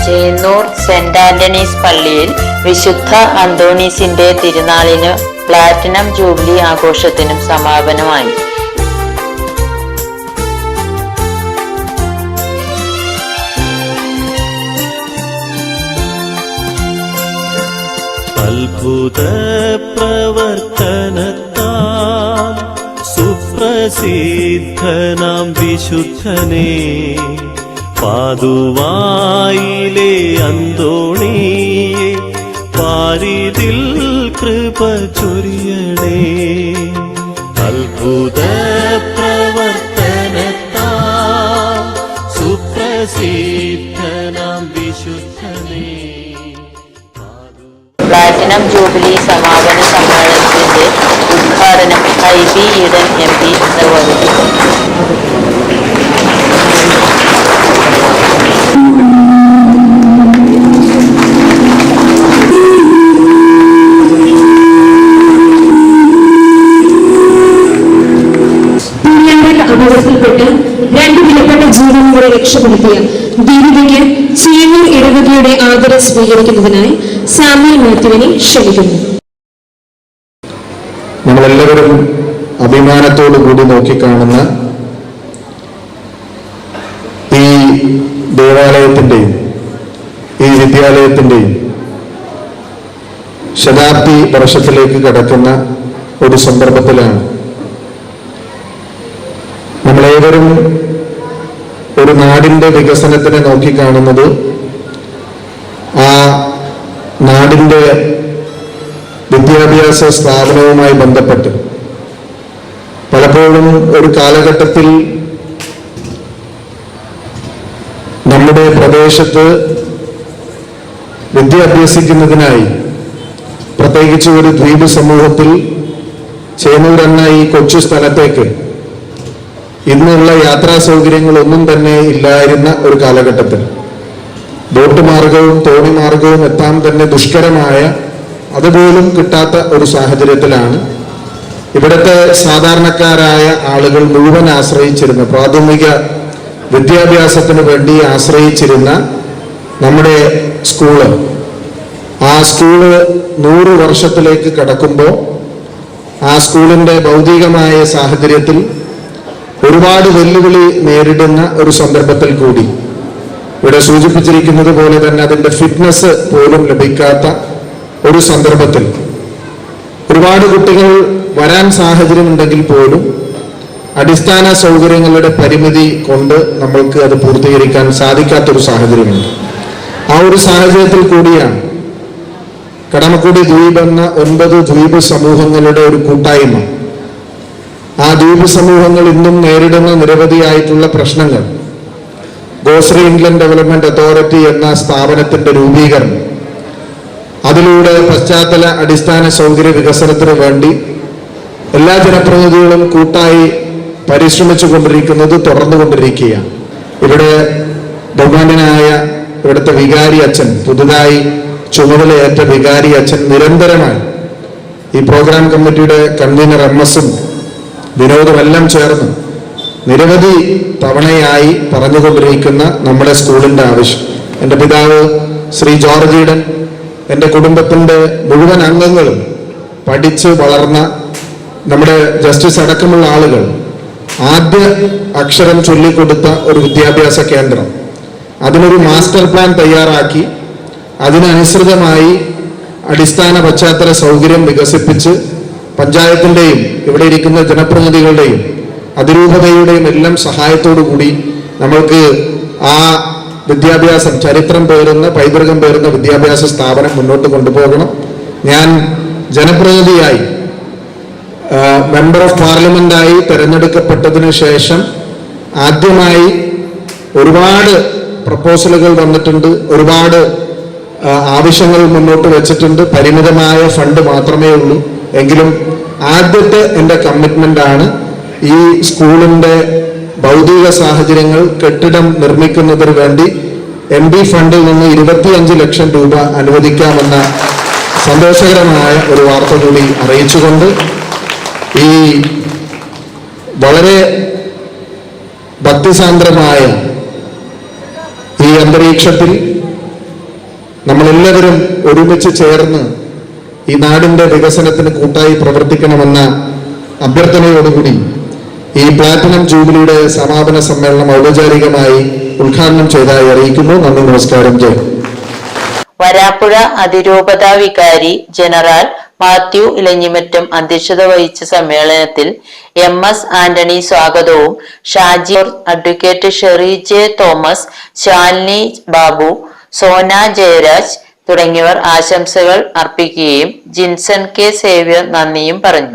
Chennur saint Antony's പള്ളിയിൽ വിശുദ്ധ അന്തോണീസിന്റെ തിരുനാളിന് പ്ലാറ്റിനം ജൂബിലി ആഘോഷത്തിനും സമാപനമായി. അത്ഭുത പ്രവർത്തനത്താൽ സുപ്രസിദ്ധനാം വിശുദ്ധനേ, പാതുവായിലെ അന്തോണിയെ പാരിതിൽ കൃപ ചൊരിയണേ. അത്ഭുത പ്രവർത്തനത്താൽ സുപ്രസിദ്ധനാം വിശുദ്ധനേ. പ്ലാറ്റിനം ജൂബിലി സമാപന സമ്മേളനത്തിന്റെ ഉദ്ഘാടനം IB ഈഡൻ MP നിർവഹിച്ചു. അപകടത്തിൽപ്പെട്ട് 2 വിലപ്പെട്ട ജീവനുകളെ രക്ഷപ്പെടുത്തിയ ദീപികയ്ക്ക് ചേന്നൂർ ഇടവകയുടെ ആദരം സ്വീകരിക്കുന്നതിനായി സാമുവൽ മാത്യുവിനെ ക്ഷണിക്കുന്നു. നമ്മളെല്ലാവരും അഭിമാനത്തോടു കൂടി നോക്കിക്കാണുന്ന ഈ ദേവാലയത്തിന്റെയും ഈ വിദ്യാലയത്തിന്റെയും ശതാബ്ദി വർഷത്തിലേക്ക് കടക്കുന്ന ഒരു സന്ദർഭത്തിലാണ് നമ്മളേവരും ഒരു നാടിന്റെ വികസനത്തിനെ നോക്കിക്കാണുന്നത്. ആ നാടിന്റെ വിദ്യാഭ്യാസ സ്ഥാപനവുമായി ബന്ധപ്പെട്ട് പലപ്പോഴും ഒരു കാലഘട്ടത്തിൽ നമ്മുടെ പ്രദേശത്ത് വിദ്യ അഭ്യസിക്കുന്നതിനായി, പ്രത്യേകിച്ച് ഒരു ദ്വീപ് സമൂഹത്തിൽ ചേന്നൂർ എന്ന ഈ കൊച്ചു സ്ഥലത്തേക്ക് ഇന്നുള്ള യാത്രാ സൗകര്യങ്ങളൊന്നും തന്നെ ഇല്ലായിരുന്ന ഒരു കാലഘട്ടത്തിൽ ബോട്ട് മാർഗവും തോണി മാർഗവും എത്താൻ തന്നെ ദുഷ്കരമായ, അതുപോലും കിട്ടാത്ത ഒരു സാഹചര്യത്തിലാണ് ഇവിടുത്തെ സാധാരണക്കാരായ ആളുകൾ മുഴുവൻ ആശ്രയിച്ചിരുന്ന, പ്രാഥമിക വിദ്യാഭ്യാസത്തിന് വേണ്ടി ആശ്രയിച്ചിരുന്ന നമ്മുടെ സ്കൂള്. ആ സ്കൂള് 100 വർഷത്തിലേക്ക് കടക്കുമ്പോൾ ആ സ്കൂളിന്റെ ഭൗതികമായ സാഹചര്യത്തിൽ ഒരുപാട് വെല്ലുവിളി നേരിടുന്ന ഒരു സന്ദർഭത്തിൽ കൂടി, ഇവിടെ സൂചിപ്പിച്ചിരിക്കുന്നത് പോലെ തന്നെ അതിന്റെ ഫിറ്റ്നസ് പോലും ലഭിക്കാത്ത ഒരു സന്ദർഭത്തിൽ ഒരുപാട് കുട്ടികൾ വരാൻ സാഹചര്യമുണ്ടെങ്കിൽ പോലും അടിസ്ഥാന സൗകര്യങ്ങളുടെ പരിമിതി കൊണ്ട് നമ്മൾക്ക് അത് പൂർത്തീകരിക്കാൻ സാധിക്കാത്തൊരു സാഹചര്യമുണ്ട്. ആ ഒരു സാഹചര്യത്തിൽ കൂടിയാണ് കടമക്കുടി ദ്വീപ് എന്ന 9 ദ്വീപ് സമൂഹങ്ങളുടെ ഒരു കൂട്ടായ്മ. ആ ദ്വീപ് സമൂഹങ്ങൾ ഇന്നും നേരിടുന്ന നിരവധിയായിട്ടുള്ള പ്രശ്നങ്ങൾ, ഗോശ്രീ ഇൻലൻഡ് ഡെവലപ്മെന്റ് അതോറിറ്റി എന്ന സ്ഥാപനത്തിന്റെ രൂപീകരണം, അതിലൂടെ പശ്ചാത്തല അടിസ്ഥാന സൗകര്യ വികസനത്തിന് വേണ്ടി എല്ലാ ജനപ്രതിനിധികളും കൂട്ടായി പരിശ്രമിച്ചു കൊണ്ടിരിക്കുന്നത് തുടർന്നുകൊണ്ടിരിക്കുകയാണ്. ഇവിടെ ബഹുമാന്യനായ ഇവിടുത്തെ വികാരി അച്ഛൻ, പുതുതായി ചുമതലയേറ്റ വികാരി അച്ഛൻ നിരന്തരമായി ഈ പ്രോഗ്രാം കമ്മിറ്റിയുടെ കൺവീനർ MS-ഉം വിനോദമെല്ലാം ചേർന്ന് നിരവധി തവണയായി പറഞ്ഞുകൊണ്ടിരിക്കുന്ന നമ്മുടെ സ്കൂളിന്റെ ആവശ്യം. എൻ്റെ പിതാവ് ശ്രീ ജോർജ് ഈഡൻ, എൻ്റെ കുടുംബത്തിൻ്റെ മുഴുവൻ അംഗങ്ങളും പഠിച്ച് വളർന്ന നമ്മുടെ ജസ്റ്റിസ് അടക്കമുള്ള ആളുകൾ ആദ്യ അക്ഷരം ചൊല്ലിക്കൊടുത്ത ഒരു വിദ്യാഭ്യാസ കേന്ദ്രം, അതിനൊരു മാസ്റ്റർ പ്ലാൻ തയ്യാറാക്കി അതിനനുസൃതമായി അടിസ്ഥാന പശ്ചാത്തല സൗകര്യം വികസിപ്പിച്ച് പഞ്ചായത്തിൻ്റെയും ഇവിടെ ഇരിക്കുന്ന ജനപ്രതിനിധികളുടെയും അതിരൂപതയുടെയും എല്ലാം സഹായത്തോടു കൂടി നമ്മൾക്ക് ആ വിദ്യാഭ്യാസം, ചരിത്രം പേറുന്ന, പൈതൃകം പേറുന്ന വിദ്യാഭ്യാസ സ്ഥാപനം മുന്നോട്ട് കൊണ്ടുപോകണം. ഞാൻ ജനപ്രതിനിധിയായി മെമ്പർ ഓഫ് പാർലമെന്റായി തെരഞ്ഞെടുക്കപ്പെട്ടതിന് ശേഷം ആദ്യമായി ഒരുപാട് പ്രപ്പോസലുകൾ വന്നിട്ടുണ്ട്, ഒരുപാട് ആവശ്യങ്ങൾ മുന്നോട്ട് വെച്ചിട്ടുണ്ട്. പരിമിതമായ ഫണ്ട് മാത്രമേ ഉള്ളൂ. എങ്കിലും ആദ്യത്തെ എൻ്റെ കമ്മിറ്റ്മെന്റ് ആണ് ഈ സ്കൂളിന്റെ ഭൗതിക സാഹചര്യങ്ങൾ, കെട്ടിടം നിർമ്മിക്കുന്നതിന് വേണ്ടി MB ഫണ്ടിൽ നിന്ന് 25 ലക്ഷം രൂപ അനുവദിക്കാമെന്ന സന്തോഷകരമായ ഒരു വാർത്ത കൂടി അറിയിച്ചുകൊണ്ട് ഈ വളരെ ഭക്തിസാന്ദ്രമായ ഈ അന്തരീക്ഷത്തിൽ നമ്മളെല്ലാവരും ഒരുമിച്ച് ചേർന്ന് ഈ നാടിന്റെ വികസനത്തിന് കൂട്ടായി പ്രവർത്തിക്കണമെന്ന അഭ്യർത്ഥനയോടുകൂടി ഈ പ്ലാറ്റിനം ജൂബിലിയുടെ സമാപന സമ്മേളനം ഔപചാരികമായി ഉദ്ഘാടനം ചെയ്തതായി അറിയിക്കുന്നു. നന്ദി, നമസ്കാരം, ജയ്. വരാപ്പുഴ അതിരൂപത വികാരി ജനറൽ മാത്യു ഇലഞ്ഞിമറ്റം അധ്യക്ഷത വഹിച്ച സമ്മേളനത്തിൽ MS ആന്റണി സ്വാഗതവും ഷാജി, അഡ്വക്കേറ്റ് ഷെറി ജെ തോമസ്, ശാലിനി ബാബു, സോന ജയരാജ് തുടങ്ങിയവർ ആശംസകൾ അർപ്പിക്കുകയും ജിൻസൺ കെ സേവ്യർ നന്ദിയും പറഞ്ഞു.